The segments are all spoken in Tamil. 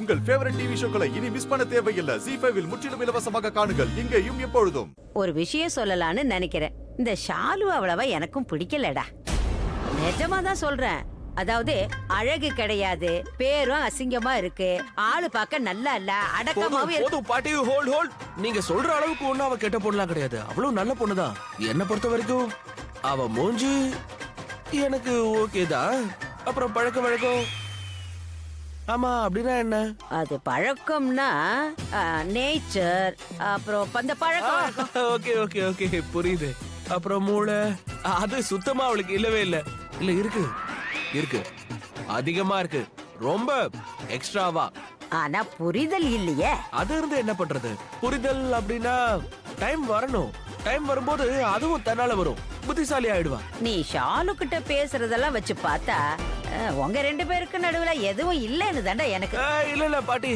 உங்கள் ஃபேவரட் டிவி ஷோக்களை இனி மிஸ் பண்ண தேவையில்லை. ஜீ5 இல் முற்றிலும் இலவசமாக காணுங்கள். இங்கேயும் எப்பொழுதும். ஒரு விஷயம் சொல்லலான்னு நினைக்கிறேன். இந்த ஷாலு அவ்வளவா எனக்கும் பிடிக்கலடா. நிஜமா தான் சொல்றேன். அதாவது அழகு கிடையாது, பேரும் அசிங்கமா இருக்கு, ஆளு பார்க்க நல்லா இல்ல, அடக்கமாவே போதும் பாட்டி, ஹோல்ட். நீங்க சொல்ற அளவுக்கு ஒண்ணு அவ கெட்ட பொண்ணுலாம் கிடையாது. அவ்வளவு நல்ல பொண்ணுதான். என்ன பொறுத்த வரைக்கும் அவ மூஞ்சி எனக்கு ஓகேதான். அப்புறம் பழக்க வழக்கம், ஆமா அப்படின்னா என்ன? அது பழக்கம்னா நேச்சர், அப்புறம் அந்த பழக்கம். ஓகே புரியுது. அப்புறம் மூளை, அது சுத்தமா அவளுக்கு இல்லவே இல்ல. இல்ல இருக்கு அதிகமா இருக்கு, ரொம்ப எக்ஸ்ட்ராவா. ஆனா புரிதல் இல்லையே. அது இருந்து என்ன பண்றது? புரிதல் அப்படின்னா டைம் வரணும். டைம் வரும்போது அதுவும் தன்னால வரும். புத்திசாலி ஆயிடுவா. நீ ஷாலு கிட்ட பேசுறதெல்லாம் வச்சு பார்த்தா உங்க ரெண்டு பேருக்கு நடுவுல எதுவும் இல்லன்னு தாண்டா எனக்கு. இல்ல பாட்டி,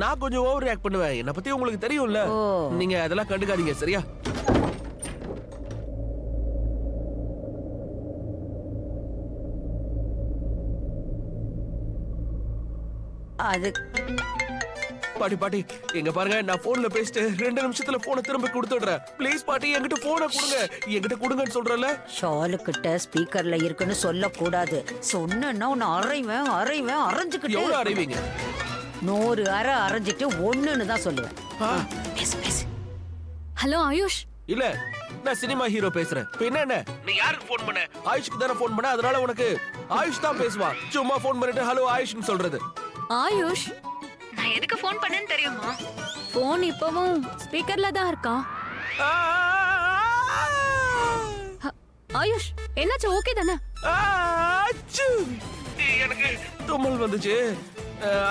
நான் கொஞ்சம் ஓவர் ரியாக்ட் பண்ணுவேன். என்ன பத்தி உங்களுக்கு தெரியும்ல. நீங்க அதெல்லாம் கண்டுக்காதீங்க, சரியா? அது பாட்டி எங்க பாருங்க, நான் போன்ல பேசிட்டு 2 நிமிஷத்துல போனை திரும்ப கொடுத்துடுறேன். ப்ளீஸ் பாட்டி, என்கிட்ட போனை கொடுங்க. என்கிட்ட கொடுங்கன்னு சொல்றல. ஷாலு கிட்ட ஸ்பீக்கர்ல இருக்குன்னு சொல்ல கூடாது. சொன்னா உன்னை அரைஞ்சுக்கிட்டு. எவ்வளவு அரைவீங்க? 100 அரை அரைஞ்சிட்டு ஒண்ணுன்னு தான் சொல்லுவேன். பேசு. ஹலோ ஆயுஷ். இல்ல, நான் சினிமா ஹீரோ பேசுறேன். என்ன நீ யாருக்கு போன் பண்ண? ஆயுஷ்க்கு தானே போன் பண்ண. அதனால உனக்கு ஆயுஷ் தான் பேசுவான். சும்மா போன் பண்ணிட்டு ஹலோ ஆயுஷ்னு சொல்றது. ஆயுஷ், நான் எதுக்கு ஃபோன் பண்ணேன்னு தெரியுமா? ஃபோன் இப்பவும் ஸ்பீக்கர்ல தான் இருக்கா. ஆயுஷ், என்னாச்சு? ஓகே தானே? எனக்கு தும்மல் வந்துச்சு.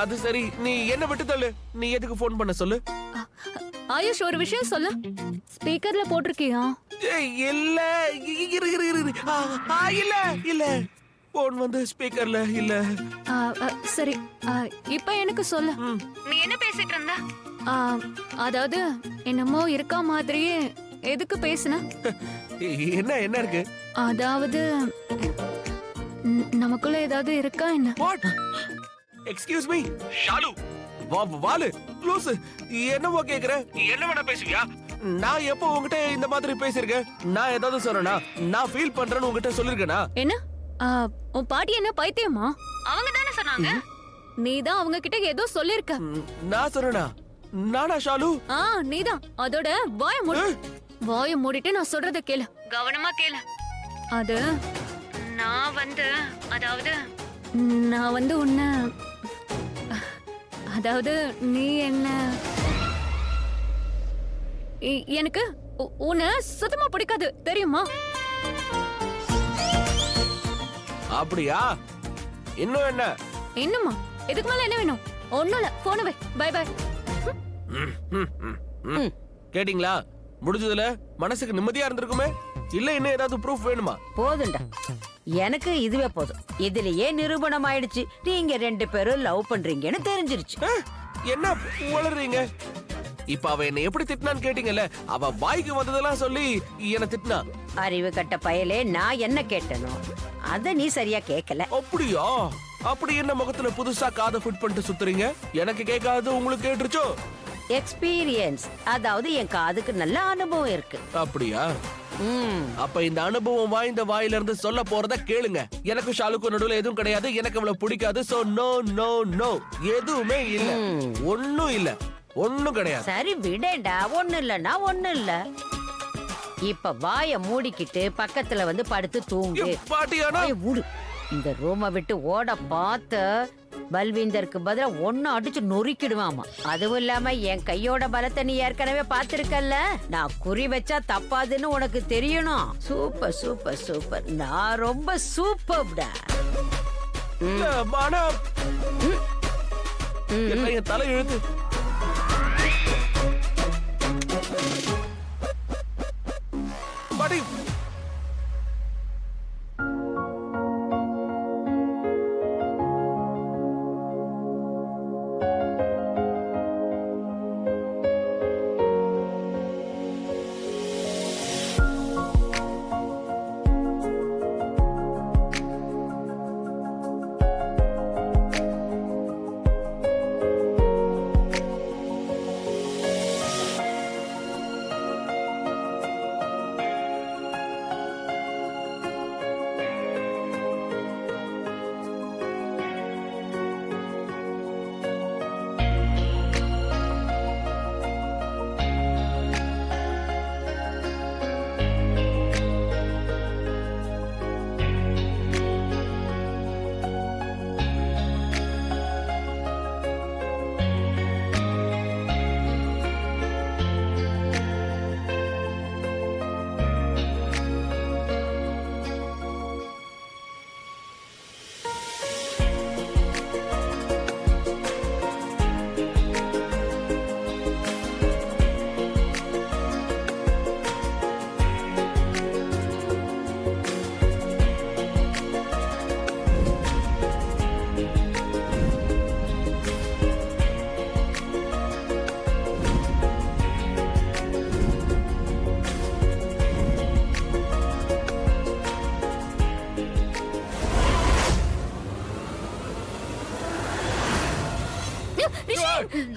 அது சரி, நீ என்ன விட்டு தள்ளு. நீ எதுக்கு போன் பண்ண சொல்லு. ஆயுஷ், ஒரு விஷயம் சொல்லு. ஸ்பீக்கர்ல போட்டிருக்கியா? இல்ல இல்ல போன் வந்து ஸ்பீக்கர்ல இல்ல. சரி, இப்ப எனக்கு சொல்லு. நீ என்ன பேசிட்டு இருந்த? அதாவது என்னமோ இருக்கா மாதிரியே எதுக்கு பேசுன? என்ன இருக்கு? அதாவது நமக்குள்ள ஏதாவது இருக்கா என்ன? வாட்? எக்ஸ்கியூஸ் மீ ஷாலு, வாலு லூசு, என்னவோ கேக்குற? என்ன வேணா பேசுவியா? நான் எப்போ உங்ககிட்ட இந்த மாதிரி பேசிருக்கேன்? நான் ஏதாவது சொல்றேனா? நான் ஃபீல் பண்றேன்னு உங்ககிட்ட சொல்லிருக்கேனா? என்ன உன் பாட்டி என்ன பைத்தியமா? அவங்க தானே சொன்னாங்க. நீதான் அவங்க கிட்ட ஏதோ சொல்லிருக்க. நான் சொல்றேனா? நானா ஷாலு? நீதான். அதோட வாய மூடிட்டு நான் சொல்றத கேளு. கவனமா கேளு. அது நான் வந்து உன்ன, அதாவது நீ என்ன, எனக்கு உன்னை சுத்தமா பிடிக்காது தெரியுமா? அப்படியா? இன்னும் என்ன? இன்னுமா? இதுக்கு மேல என்ன வேணும்? ஒண்ணும் இல்ல, போன வை. By by. கேட்டிங்களா? முடிஞ்சதுல மனசுக்கு நிம்மதியா இருந்திருக்குமே. இல்ல இன்னும் ஏதாவது ப்ரூஃப் வேணுமா? போதும்டா, எனக்கு இதுவே போதும். இதுலயே நிரூபணம் ஆயிடுச்சு நீங்க 2 பேரும் லவ் பண்றீங்கன்னு தெரிஞ்சிருச்சு. என்ன உளறீங்க? இப்ப அவ என்ன எப்படி திட்டினான்னு கேட்டீங்கல்ல? அவ வாய்க்கு வந்ததெல்லாம் சொல்லி என்ன திட்டினா. அறிவு கட்ட பயலே, நான் என்ன கேட்டனோ அத நீ சரியா கேட்கல. அப்படியா? அப்படி என்ன முகத்துல புதுசா காதை ஃபிட் பண்ணிட்டு சுத்துறீங்க? எனக்கு கேட்காது உங்களுக்கு கேட்டுருச்சோ? எக்ஸ்பீரியன்ஸ், அதாவது என் காதுக்கு நல்ல அனுபவம் இருக்கு. அப்படியா? அப்ப இந்த அனுபவம் வாய்ந்த வாயில இருந்து சொல்ல போறத கேளுங்க. எனக்கு ஷாலுக்கு நடுவுல எதுவும் கிடையாது. எனக்கு அவளை பிடிக்காது. சோ நோ நோ நோ, எதுவுமே இல்ல. ஒண்ணும் இல்ல, ஒண்ணும் கிடையாது. சரி விடேண்டா, ஒண்ணு இல்லன்னா ஒண்ணு இல்ல. இப்ப வாய மூடிக்கிட்டு பக்கத்துல வந்து படுத்து தூங்கு. பாட்டியானா? மூடு. இந்த ரூமை விட்டு ஓட பார்த்த பல்வீந்தருக்கு பதிலா ஒன்னு அடிச்சு நொறுக்கிடுவாமா. அதுவும் இல்லாம என் கையோட பலத்தை நீ ஏற்கனவே பாத்திருக்கல. நான் குறி வச்சா தப்பாதுன்னு உனக்கு தெரியணும். சூப்பர் சூப்பர் சூப்பர், நான் ரொம்ப சூப்பர்டா. என் தலை எழுத்து. பாட்டி,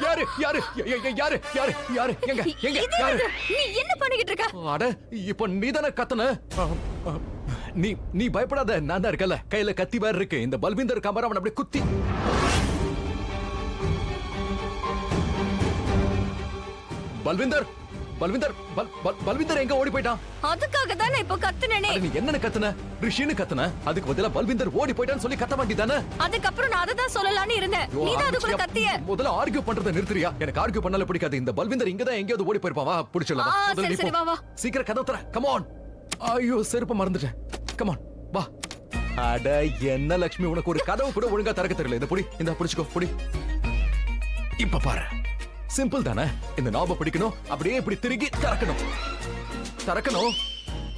யாரு யாரு யாரு யாரு யாரு எங்க எங்க யாரு நீ என்ன பண்ணிக்கிட்டு இருக்க? அட இப்ப நீதானே கத்தன நீ நீ பயப்படாத, நான் தான் இருக்கல, கையில கத்தி வேற இருக்கு. இந்த பல்விந்தர் கமர அவன் அப்படியே குத்தி. பல்விந்தர் பல்விந்தர் பல்விந்தர் எங்க ஓடி போயிட்டான்? அதுக்காக தான் நான் இப்ப கத்துனேனே. நீ என்னன்னு கத்துன? ரிஷின்னு கத்துன, அதுக்கு பதிலா பல்விந்தர் ஓடி போயிட்டான்னு சொல்லி கத்த வேண்டியதானே? அதுக்கப்புறம் நான் அதை தான் சொல்லலாம்னு இருந்தேன். நீ தான் அதுக்குள்ள கத்திய. முதல்ல ஆர்கியூ பண்றத நிறுத்துறியா? எனக்கு ஆர்கியூ பண்ணல பிடிக்காது. இந்த பல்விந்தர் இங்க தான் எங்கேயாவது ஓடி போயிருப்பான். வா புடிச்சலாம். சரி சரி வா வா. சீக்கிரம் கதவு தர. Come on. ஐயோ செருப்பு மறந்துட்டேன். கம் ஆன் வா. அட என்ன லட்சுமி, உனக்கு ஒரு கதவு கூட ஒழுங்கா திறக்க தெரியல. இந்த புடி, இந்த புடிச்சுக்கோ புடி. இப்ப பாரு, சிம்பிள் தானே. இந்த நாப பிடிக்கணும், அப்படியே இப்படி திருகி திறக்கணும். திறக்கணும்.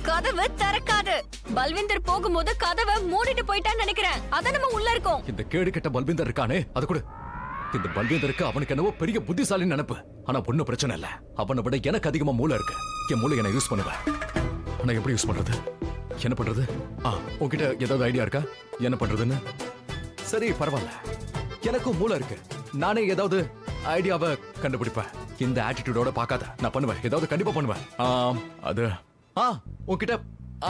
கதவு திறக்காது. பல்விந்தர் போகும்போது கதவை மூடிட்டு போயிட்டான்னு நினைக்கிறேன். அத நம்ம உள்ள இருக்கோம். இந்த கேடு கெட்ட பல்விந்தர் இருக்கானே, அது கூட இந்த பல்வேந்தருக்கு அவனுக்கு என்னவோ பெரிய புத்திசாலின்னு நினைப்பு. ஆனா ஒண்ணும் பிரச்சனை இல்ல, அவனை விட எனக்கு அதிகமா மூளை இருக்கு. என் மூளை என்ன யூஸ் பண்ணுவேன். ஆனா எப்படி யூஸ் பண்றது? என்ன பண்றது? உன்கிட்ட ஏதாவது ஐடியா இருக்கா என்ன பண்றதுன்னு? சரி பரவாயில்ல, எனக்கும் மூளை இருக்கு. நானே ஏதாவது ஐடியாவை கண்டுபிடிப்பேன். இந்த ஆட்டிடியூடோட பார்க்காத, நான் பண்ணுவேன். ஏதாவது கண்டிப்பா பண்ணுவேன். அது உன்கிட்ட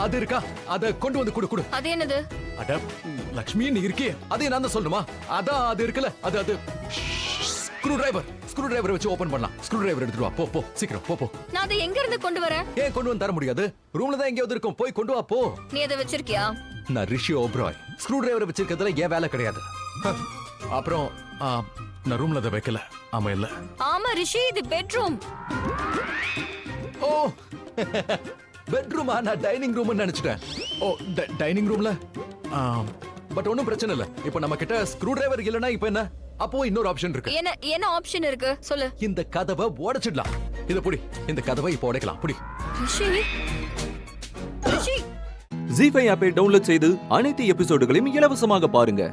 அது இருக்கா? அத கொண்டு வந்து கொடு கொடு. அது என்னது? அட லட்சுமி, நீ இருக்கியே, அதே நான் தான் சொல்லணுமா? அதான் அது இருக்குல்ல, அது அது ஸ்க்ரூ டிரைவர் வச்சு ஓபன் பண்ணலாம். ஸ்க்ரூ டிரைவர் எடுத்துட்டு வா. போ போ சீக்கிரம் போ போ. நான் அதை எங்க இருந்து கொண்டு வரேன்? ஏன் கொண்டு வந்து தர முடியாது? ரூம்ல தான் எங்கேயாவது இருக்கும், போய் கொண்டு வா போ. நீ அதை வச்சிருக்கியா? நான் ரிஷி ஓப்ராய். ஸ்க்ரூ டிரைவர் வச்சிருக்கிறதுல ஏன் வேலை கிடையாது. அப்புறம் நான் ரூம்ல அதை வைக்கல. ஆமா இல்ல. ஆமா ரிஷி, இது பெட்ரூம். ஓ பெட்ரூமா? நான் டைனிங் ரூம்னு நினைச்சிட்டேன். ஓ டைனிங் ரூம்ல. பட் ஒன்னும் பிரச்சனை இல்ல. இப்போ நம்ம கிட்ட ஸ்க்ரூ டிரைவர் இல்லனா இப்போ என்ன? அப்போ இன்னொரு ஆப்ஷன் இருக்கு. என்ன ஆப்ஷன் இருக்கு சொல்லு. இந்த கதவை உடைச்சிடலாம். இத புடி, இந்த கதவை இப்போ உடைக்கலாம். புடி. ரிஷி ரிஷி ஜீ5 ஆப்பை டவுன்லோட் செய்து அனைத்து எபிசோடுகளையும் இலவசமாக பாருங்க.